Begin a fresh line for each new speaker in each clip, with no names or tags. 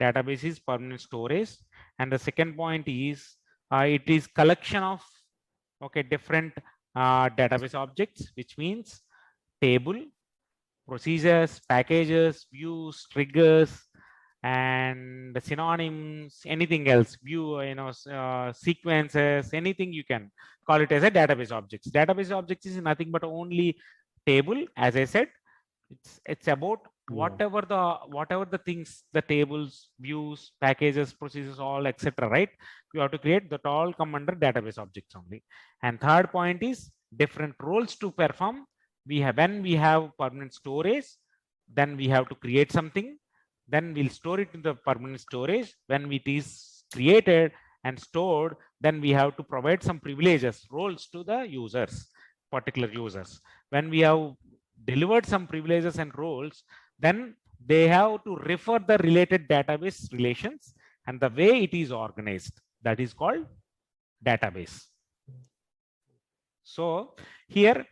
database is permanent storage, and the second point is it is collection of different database objects, which means table, procedures, packages, views, triggers, and synonyms, anything else, view, sequences, anything you can call it as a database objects. Database objects is nothing but only table. As I said, it's about whatever the things, the tables, views, packages, procedures, all etc. Right? You have to create that, all come under database objects only. And third point is different roles to perform. When we have permanent storage, then we have to create something, then we'll store it in the permanent storage. When it is created and stored, then we have to provide some privileges, roles to the users, particular users. When we have delivered some privileges and roles, then they have to refer the related database relations and the way it is organized. That is called database. So here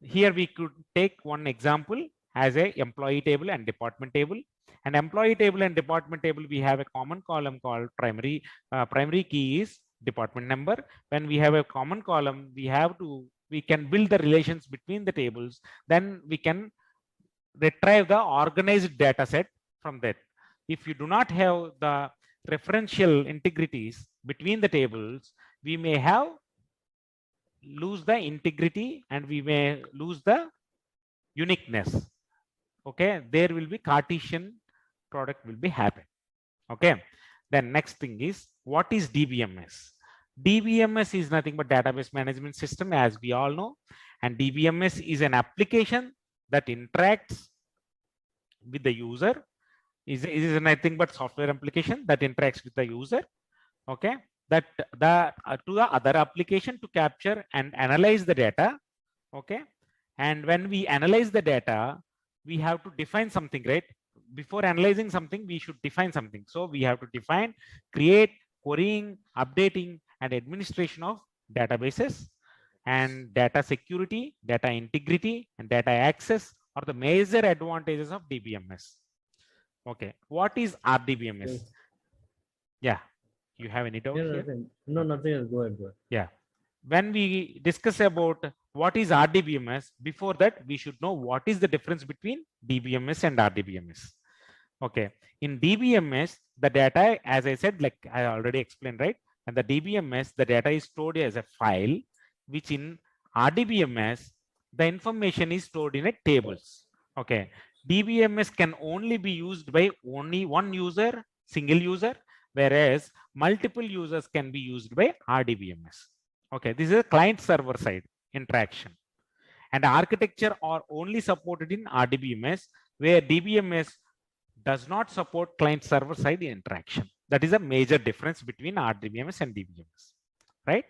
we could take one example as a employee table and department table. And employee table and department table, we have a common column called primary. Primary key is department number. When we have a common column, we can build the relations between the tables. Then we can retrieve the organized data set from that. If you do not have the referential integrities between the tables, we may lose the integrity and we may lose the uniqueness. Okay, there will be Cartesian product will be happen. Okay, then next thing is, what is DBMS? DBMS is nothing but database management system, as we all know, and DBMS is an application that interacts with the user. Is nothing but software application that interacts with the user. Okay, that to the other application to capture and analyze the data. Okay, and when we analyze the data, we have to define something, right? Before analyzing something, we should define something. So we have to define, create, querying, updating, and administration of databases. And data security, data integrity, and data access are the major advantages of DBMS. Okay, what is RDBMS?
Yes.
Yeah, you have any doubt here?
Nothing. No, nothing else. Go ahead.
Yeah, when we discuss about what is RDBMS, before that we should know what is the difference between DBMS and RDBMS. Okay, in DBMS, the data, as I said, like I already explained, right? And the DBMS, the data is stored as a file, which in RDBMS, the information is stored in a tables. Okay, DBMS can only be used by only one user, single user, whereas multiple users can be used by RDBMS. Okay, this is a client server side interaction. And architecture are only supported in RDBMS, where DBMS does not support client server side interaction. That is a major difference between RDBMS and DBMS, right?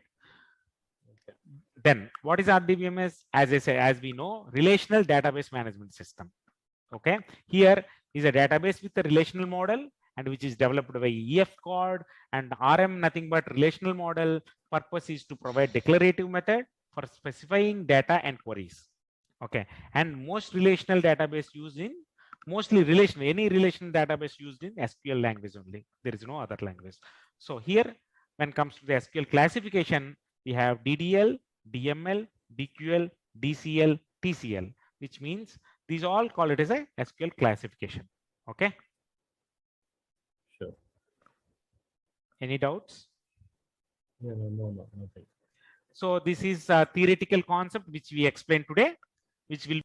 Okay. Then what is RDBMS? As I say, as we know, relational database management system. Okay, here is a database with a relational model, and which is developed by EF Code and RM, nothing but relational model. Purpose is to provide declarative method for specifying data and queries. Okay, and most relational database used in any relational database used in SQL language only. There is no other language. So here, when it comes to the SQL classification, we have DDL, DML, DQL, DCL, TCL, which means these all call it as a SQL classification. Okay.
Sure.
Any doubts?
No, nothing.
So this is a theoretical concept which we explained today, which will